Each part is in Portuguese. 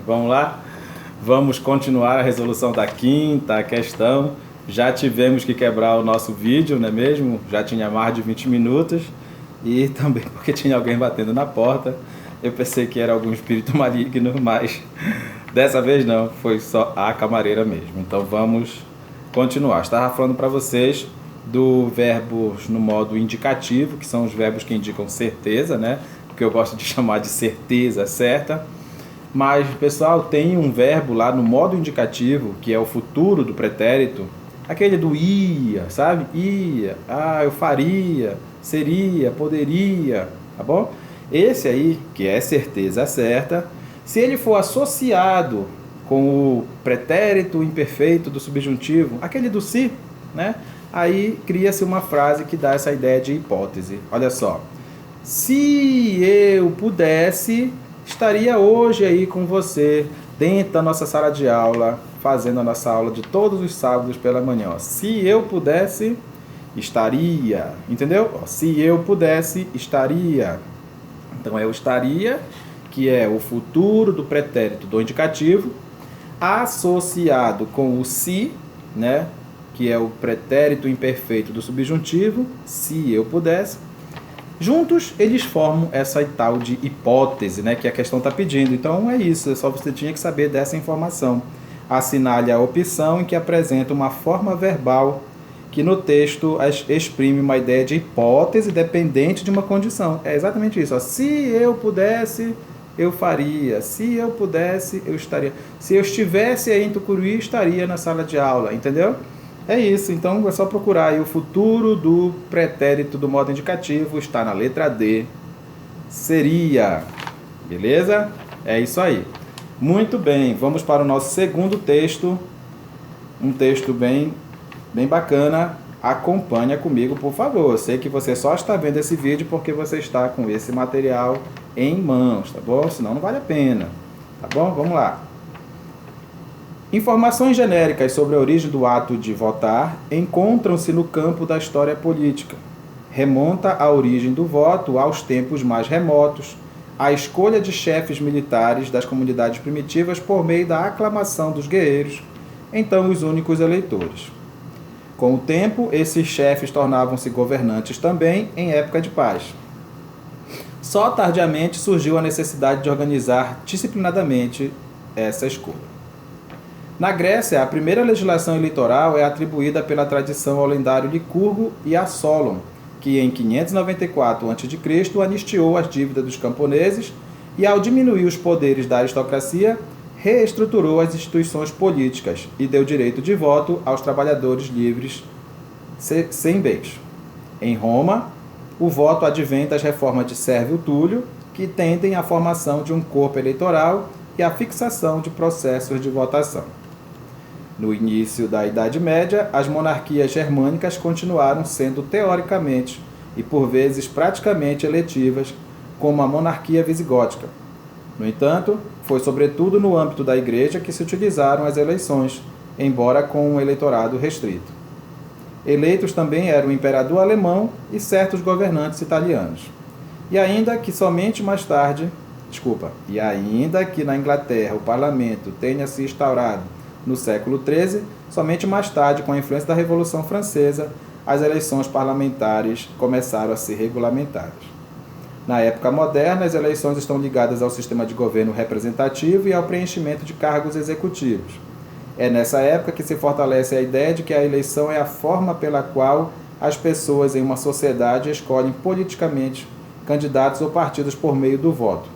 Vamos lá? Vamos continuar a resolução da quinta questão. Já tivemos que quebrar o nosso vídeo, não é mesmo? Já tinha mais de 20 minutos e também porque tinha alguém batendo na porta. Eu pensei que era algum espírito maligno, mas dessa vez não, foi só a camareira mesmo. Então vamos continuar. Estava falando para vocês do verbos no modo indicativo, que são os verbos que indicam certeza, né? Que eu gosto de chamar de certeza certa. Mas, pessoal, tem um verbo lá no modo indicativo, que é o futuro do pretérito, aquele do ia, sabe? Ia, eu faria, seria, poderia, tá bom? Esse aí, que é certeza certa, se ele for associado com o pretérito imperfeito do subjuntivo, aquele do se, né? Aí cria-se uma frase que dá essa ideia de hipótese. Olha só. Se eu pudesse, estaria hoje aí com você, dentro da nossa sala de aula, fazendo a nossa aula de todos os sábados pela manhã. Se eu pudesse, estaria. Entendeu? Se eu pudesse, estaria. Então é o estaria, que é o futuro do pretérito do indicativo, associado com o se, né? Que é o pretérito imperfeito do subjuntivo, se eu pudesse. Juntos, eles formam essa tal de hipótese, né, que a questão está pedindo. Então, é isso, só você tinha que saber dessa informação. Assinale a opção em que apresenta uma forma verbal que no texto exprime uma ideia de hipótese dependente de uma condição. É exatamente isso. Ó. Se eu pudesse, eu faria. Se eu pudesse, eu estaria. Se eu estivesse aí em Tucuruí, estaria na sala de aula, entendeu? É isso, então é só procurar aí o futuro do pretérito do modo indicativo, está na letra D, seria, beleza? É isso aí. Muito bem, vamos para o nosso segundo texto, um texto bem bacana, acompanha comigo, por favor. Eu sei que você só está vendo esse vídeo porque você está com esse material em mãos, tá bom? Senão não vale a pena, tá bom? Vamos lá. Informações genéricas sobre a origem do ato de votar encontram-se no campo da história política. Remonta a origem do voto aos tempos mais remotos, à escolha de chefes militares das comunidades primitivas por meio da aclamação dos guerreiros, então os únicos eleitores. Com o tempo, esses chefes tornavam-se governantes também em época de paz. Só tardiamente surgiu a necessidade de organizar disciplinadamente essa escolha. Na Grécia, a primeira legislação eleitoral é atribuída pela tradição ao lendário Licurgo e a Solon, que em 594 a.C. anistiou as dívidas dos camponeses e, ao diminuir os poderes da aristocracia, reestruturou as instituições políticas e deu direito de voto aos trabalhadores livres sem bens. Em Roma, o voto advém das reformas de Sérvio Túlio, que tendem à formação de um corpo eleitoral e à fixação de processos de votação. No início da Idade Média, as monarquias germânicas continuaram sendo teoricamente e por vezes praticamente eletivas, como a monarquia visigótica. No entanto, foi sobretudo no âmbito da Igreja que se utilizaram as eleições, embora com um eleitorado restrito. Eleitos também eram o imperador alemão e certos governantes italianos. E ainda que na Inglaterra o parlamento tenha se instaurado no século XIII, somente mais tarde, com a influência da Revolução Francesa, as eleições parlamentares começaram a ser regulamentadas. Na época moderna, as eleições estão ligadas ao sistema de governo representativo e ao preenchimento de cargos executivos. É nessa época que se fortalece a ideia de que a eleição é a forma pela qual as pessoas em uma sociedade escolhem politicamente candidatos ou partidos por meio do voto.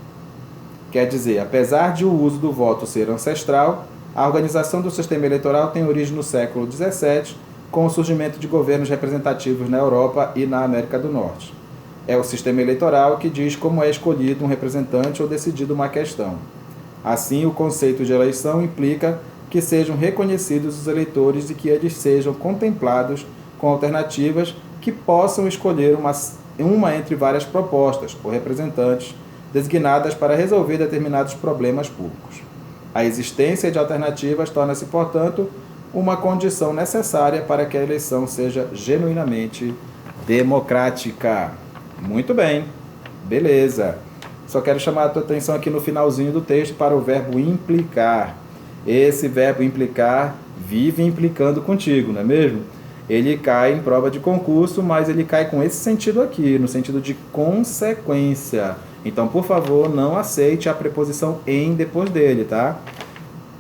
Quer dizer, apesar de o uso do voto ser ancestral, a organização do sistema eleitoral tem origem no século XVII, com o surgimento de governos representativos na Europa e na América do Norte. É o sistema eleitoral que diz como é escolhido um representante ou decidido uma questão. Assim, o conceito de eleição implica que sejam reconhecidos os eleitores e que eles sejam contemplados com alternativas que possam escolher uma entre várias propostas ou representantes designadas para resolver determinados problemas públicos. A existência de alternativas torna-se, portanto, uma condição necessária para que a eleição seja genuinamente democrática. Muito bem, beleza. Só quero chamar a tua atenção aqui no finalzinho do texto para o verbo implicar. Esse verbo implicar vive implicando contigo, não é mesmo? Ele cai em prova de concurso, mas ele cai com esse sentido aqui, no sentido de consequência. Então, por favor, não aceite a preposição em depois dele, tá?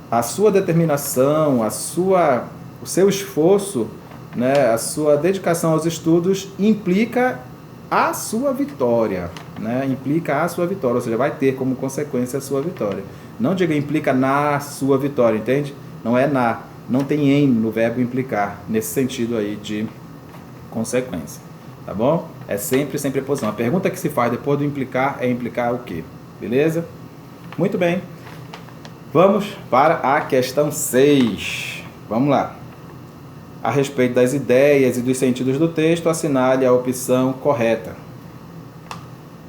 A sua determinação, o seu esforço, né, a sua dedicação aos estudos implica a sua vitória, né? Implica a sua vitória, ou seja, vai ter como consequência a sua vitória. Não diga implica na sua vitória, entende? Não é na, não tem em no verbo implicar, nesse sentido aí de consequência, tá bom? É sempre sem preposição. A pergunta que se faz depois do implicar é implicar o quê? Beleza? Muito bem. Vamos para a questão 6. Vamos lá. A respeito das ideias e dos sentidos do texto, assinale a opção correta.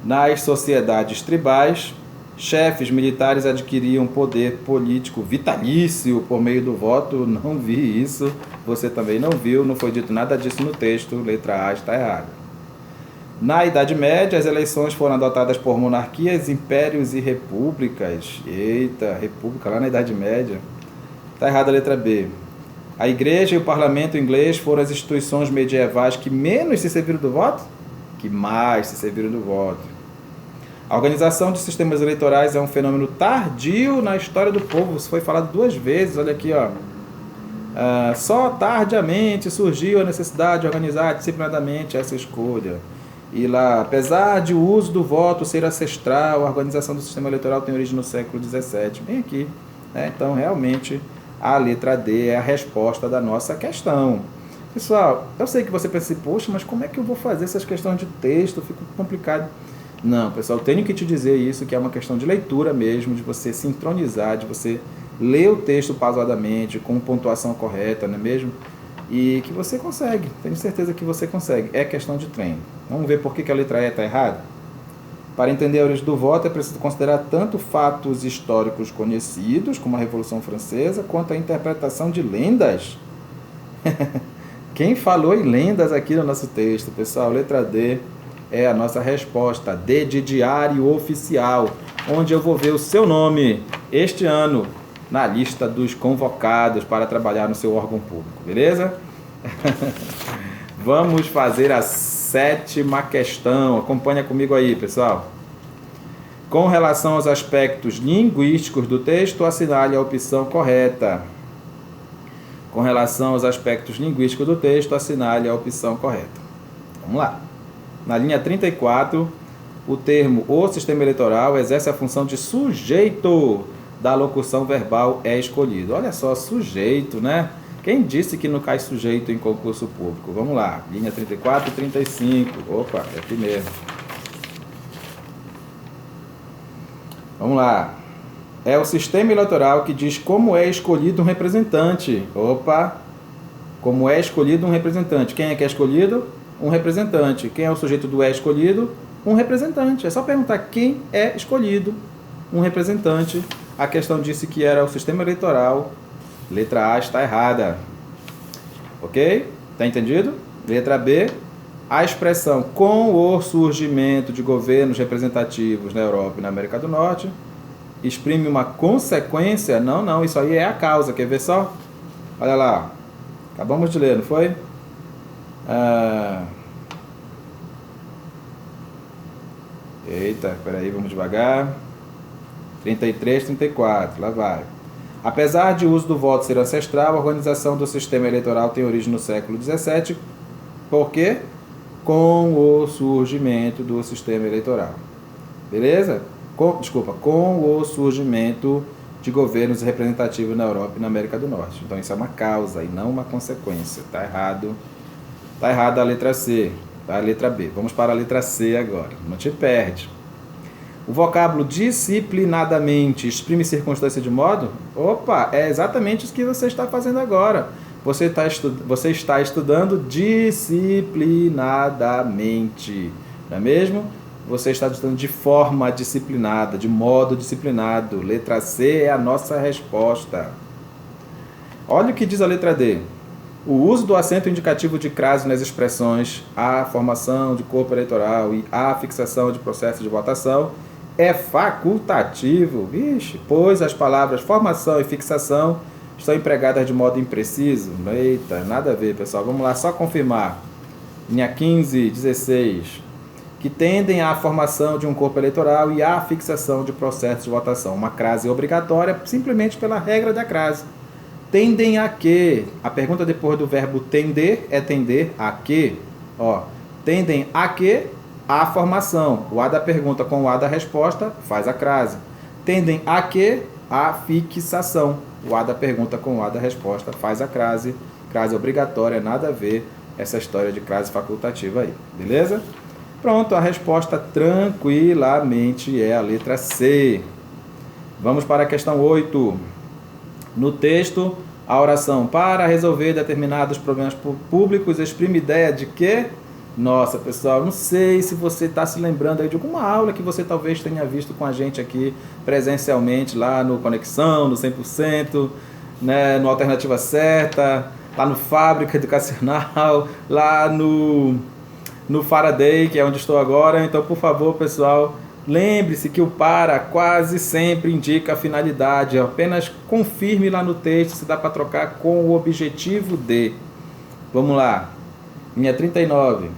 Nas sociedades tribais, chefes militares adquiriam poder político vitalício por meio do voto. Não vi isso, você também não viu, não foi dito nada disso no texto, letra A está errada. Na Idade Média, as eleições foram adotadas por monarquias, impérios e repúblicas. Eita, república lá na Idade Média. Está errada a letra B. A igreja e o parlamento inglês foram as instituições medievais que menos se serviram do voto? Que mais se serviram do voto. A organização de sistemas eleitorais é um fenômeno tardio na história do povo. Isso foi falado 2 vezes, olha aqui, ó. Só tardiamente surgiu a necessidade de organizar disciplinadamente essa escolha. E lá, apesar de o uso do voto ser ancestral, a organização do sistema eleitoral tem origem no século XVII. Bem aqui, né? Então, realmente, a letra D é a resposta da nossa questão. Pessoal, eu sei que você pensa assim, poxa, mas como é que eu vou fazer essas questões de texto? Fica complicado. Não, pessoal, eu tenho que te dizer isso, que é uma questão de leitura mesmo, de você sincronizar, de você ler o texto pausadamente, com pontuação correta, não é mesmo? E que você consegue, tenho certeza que você consegue. É questão de treino. Vamos ver por que a letra E está errada? Para entender a origem do voto, é preciso considerar tanto fatos históricos conhecidos, como a Revolução Francesa, quanto a interpretação de lendas. Quem falou em lendas aqui no nosso texto, pessoal? Letra D é a nossa resposta. D de diário oficial, onde eu vou ver o seu nome este ano na lista dos convocados para trabalhar no seu órgão público, beleza? Vamos fazer a 7ª questão. Acompanha comigo aí, pessoal. Com relação aos aspectos linguísticos do texto, assinale a opção correta. Com relação aos aspectos linguísticos do texto, assinale a opção correta. Vamos lá. Na linha 34, o termo "o sistema eleitoral" exerce a função de sujeito da locução verbal é escolhido. Olha só, sujeito, né? Quem disse que não cai sujeito em concurso público? Vamos lá, linha 34 e 35. Opa, é aqui mesmo. Vamos lá. É o sistema eleitoral que diz como é escolhido um representante. Opa, como é escolhido um representante. Quem é que é escolhido? Um representante. Quem é o sujeito do é escolhido? Um representante. É só perguntar quem é escolhido. Um representante. A questão disse que era o sistema eleitoral. Letra A está errada. Ok? Está entendido? Letra B. A expressão "com o surgimento de governos representativos na Europa e na América do Norte" exprime uma consequência? Não, isso aí é a causa. Quer ver só? Olha lá. Acabamos de ler, não foi? Eita, peraí, vamos devagar. 33, 34, lá vai. Apesar de o uso do voto ser ancestral, a organização do sistema eleitoral tem origem no século XVII. Por quê? Com o surgimento do sistema eleitoral. Beleza? Com o surgimento de governos representativos na Europa e na América do Norte. Então isso é uma causa e não uma consequência. Está errado. Está errada a letra C. Tá? A letra B. Vamos para a letra C agora. Não te perde. O vocábulo disciplinadamente exprime circunstância de modo? Opa, é exatamente isso que você está fazendo agora. Você está estudando disciplinadamente, não é mesmo? Você está estudando de forma disciplinada, de modo disciplinado. Letra C é a nossa resposta. Olha o que diz a letra D. O uso do acento indicativo de crase nas expressões "a formação de corpo eleitoral" e "a fixação de processo de votação" é facultativo, vixe, pois as palavras formação e fixação estão empregadas de modo impreciso. Eita, nada a ver, pessoal. Vamos lá, só confirmar. Linha 15, 16. Que tendem à formação de um corpo eleitoral e à fixação de processos de votação. Uma crase obrigatória simplesmente pela regra da crase. Tendem a quê? A pergunta depois do verbo tender é tender a quê? Ó, tendem a quê? A formação. O A da pergunta com o A da resposta faz a crase. Tendem a quê? A fixação. O A da pergunta com o A da resposta faz a crase. Crase obrigatória, nada a ver essa história de crase facultativa aí. Beleza? Pronto, a resposta tranquilamente é a letra C. Vamos para a questão 8. No texto, a oração para resolver determinados problemas públicos exprime ideia de que... Nossa, pessoal, não sei se você está se lembrando aí de alguma aula que você talvez tenha visto com a gente aqui presencialmente, lá no Conexão, no 100%, né, no Alternativa Certa, lá no Fábrica Educacional, lá no Faraday, que é onde estou agora. Então, por favor, pessoal, lembre-se que o para quase sempre indica a finalidade. Apenas confirme lá no texto se dá para trocar com o objetivo de. Vamos lá. Linha 39.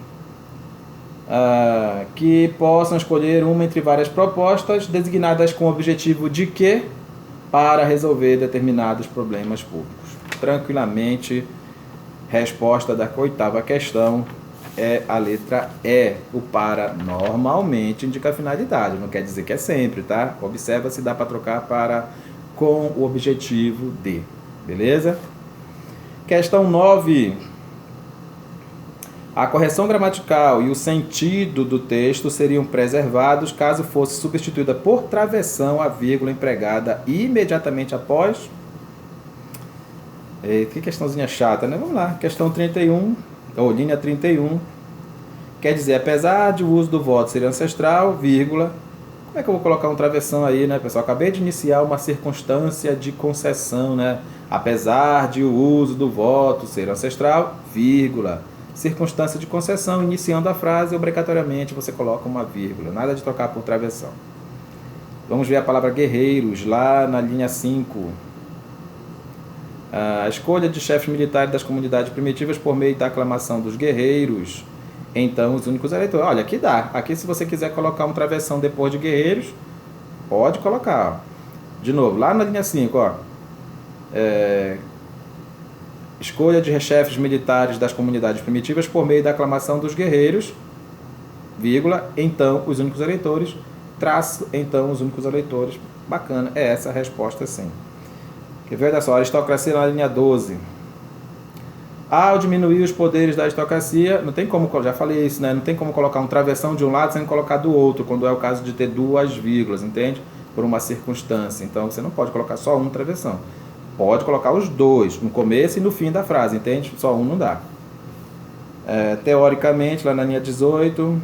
Que possam escolher uma entre várias propostas designadas com o objetivo de quê? Para resolver determinados problemas públicos. Tranquilamente, resposta da 8ª questão é a letra E. O para normalmente indica a finalidade, não quer dizer que é sempre, tá? Observa se dá para trocar para com o objetivo de. Beleza? Questão 9. A correção gramatical e o sentido do texto seriam preservados caso fosse substituída por travessão a vírgula empregada imediatamente após. Que questãozinha chata, né? Vamos lá. Questão 31, ou linha 31. Quer dizer, apesar de o uso do voto ser ancestral, vírgula. Como é que eu vou colocar um travessão aí, né, pessoal? Acabei de iniciar uma circunstância de concessão, né? Apesar de o uso do voto ser ancestral, vírgula. Circunstância de concessão, iniciando a frase, obrigatoriamente você coloca uma vírgula, nada de trocar por travessão. Vamos ver a palavra guerreiros, lá na linha 5. A escolha de chefes militares das comunidades primitivas por meio da aclamação dos guerreiros, então os únicos eleitores. Olha, aqui dá. Aqui, se você quiser colocar um travessão depois de guerreiros, pode colocar. Ó. De novo, lá na linha 5, ó. Escolha de chefes militares das comunidades primitivas por meio da aclamação dos guerreiros, vírgula, então os únicos eleitores, traço, então os únicos eleitores. Bacana, é essa a resposta sim. Quer ver? Olha só, aristocracia na linha 12. Ao diminuir os poderes da aristocracia, não tem como, já falei isso, né? Não tem como colocar um travessão de um lado sem colocar do outro, quando é o caso de ter duas vírgulas, entende? Por uma circunstância. Então você não pode colocar só um travessão. Pode colocar os dois, no começo e no fim da frase, entende? Só um não dá. Teoricamente, lá na linha 18,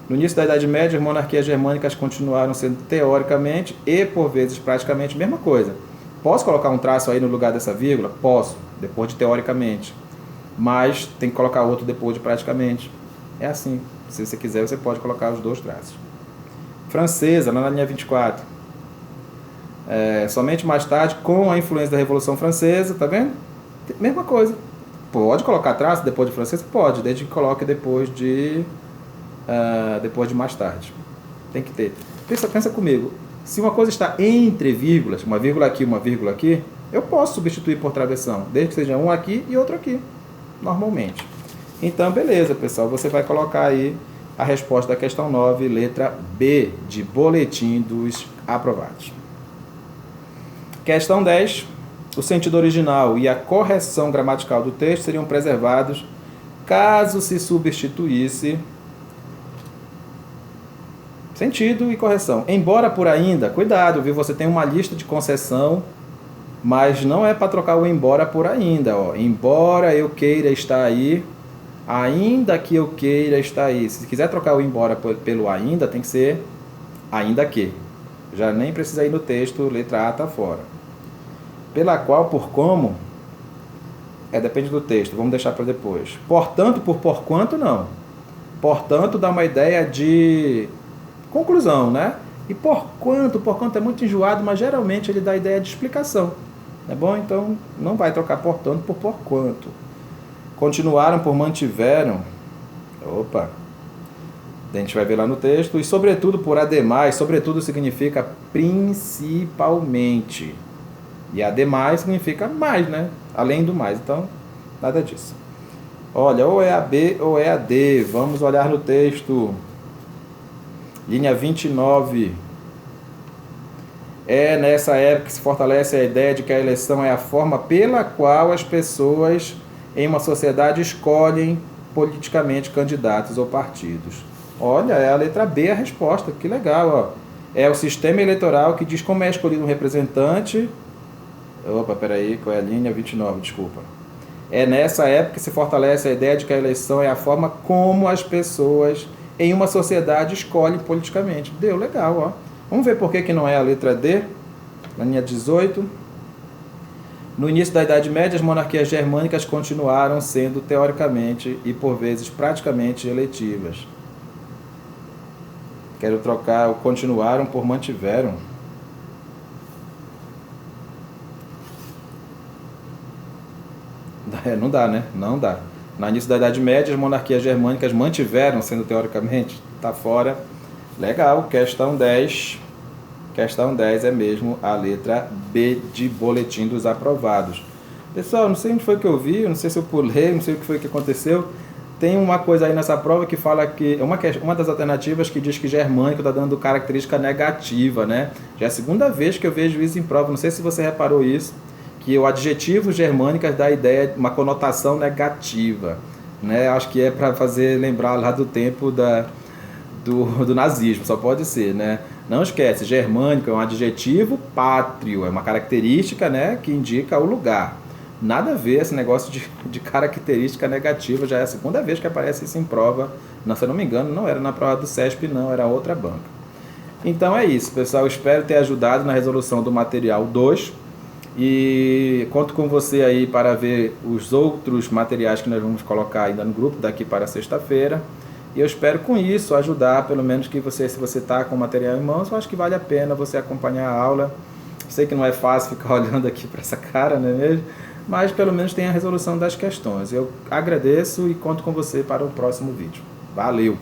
no início da Idade Média, as monarquias germânicas continuaram sendo teoricamente e, por vezes, praticamente a mesma coisa. Posso colocar um traço aí no lugar dessa vírgula? Posso, depois de teoricamente. Mas tem que colocar outro depois de praticamente. É assim. Se você quiser, você pode colocar os dois traços. Francesa, lá na linha 24. Somente mais tarde, com a influência da Revolução Francesa, tá vendo? Mesma coisa. Pode colocar traço depois de francesa? Pode, desde que coloque depois de mais tarde. Tem que ter. Pensa comigo. Se uma coisa está entre vírgulas, uma vírgula aqui, eu posso substituir por travessão, desde que seja um aqui e outro aqui, normalmente. Então, beleza, pessoal. Você vai colocar aí a resposta da questão 9, letra B, de boletim dos aprovados. Questão 10. O sentido original e a correção gramatical do texto seriam preservados caso se substituísse sentido e correção. Embora por ainda, cuidado, viu? Você tem uma lista de concessão, mas não é para trocar o embora por ainda. Ó. Embora eu queira estar aí, ainda que eu queira estar aí. Se quiser trocar o embora pelo ainda, tem que ser ainda que. Já nem precisa ir no texto, letra A está fora. Pela qual, por como, depende do texto, vamos deixar para depois. Portanto, porquanto, não. Portanto, dá uma ideia de conclusão, né? E por quanto é muito enjoado, mas geralmente ele dá a ideia de explicação. Tá bom? Então não vai trocar por tanto por quanto. Continuaram por mantiveram. Opa! A gente vai ver lá no texto. E sobretudo por ademais. Sobretudo significa principalmente. E ademais significa mais, né? Além do mais. Então, nada disso. Olha, ou é a B ou é a D. Vamos olhar no texto. Linha 29. É nessa época que se fortalece a ideia de que a eleição é a forma pela qual as pessoas em uma sociedade escolhem politicamente candidatos ou partidos. Olha, é a letra B a resposta, que legal, ó. É o sistema eleitoral que diz como é escolhido um representante. Opa, peraí, qual é a linha 29, desculpa. É nessa época que se fortalece a ideia de que a eleição é a forma como as pessoas em uma sociedade escolhem politicamente. Deu, legal, ó. Vamos ver por que não é a letra D, na linha 18. No início da Idade Média, as monarquias germânicas continuaram sendo teoricamente e por vezes praticamente eletivas. Quero trocar o continuaram por mantiveram. Não dá, né? Não dá. No início da Idade Média, as monarquias germânicas mantiveram sendo teoricamente. Tá fora. Legal, questão 10. Questão 10 é mesmo a letra B de boletim dos aprovados. Pessoal, não sei onde foi que eu vi, não sei se eu pulei, não sei o que foi que aconteceu. Tem uma coisa aí nessa prova que fala que... Uma das alternativas que diz que germânico está dando característica negativa, né? Já é a segunda vez que eu vejo isso em prova, não sei se você reparou isso, que o adjetivo germânicas dá a ideia de uma conotação negativa, né? Acho que é para fazer lembrar lá do tempo do nazismo, só pode ser, né? Não esquece, germânico é um adjetivo pátrio, é uma característica, né, que indica o lugar. Nada a ver esse negócio de característica negativa, já é a segunda vez que aparece isso em prova. Não, se eu não me engano, não era na prova do CESP, não, era outra banca. Então é isso, pessoal, espero ter ajudado na resolução do material 2 e conto com você aí para ver os outros materiais que nós vamos colocar ainda no grupo daqui para sexta-feira. E eu espero com isso ajudar, pelo menos que você, se você está com o material em mãos, eu acho que vale a pena você acompanhar a aula. Sei que não é fácil ficar olhando aqui para essa cara, não é mesmo? Mas pelo menos tem a resolução das questões. Eu agradeço e conto com você para o próximo vídeo. Valeu!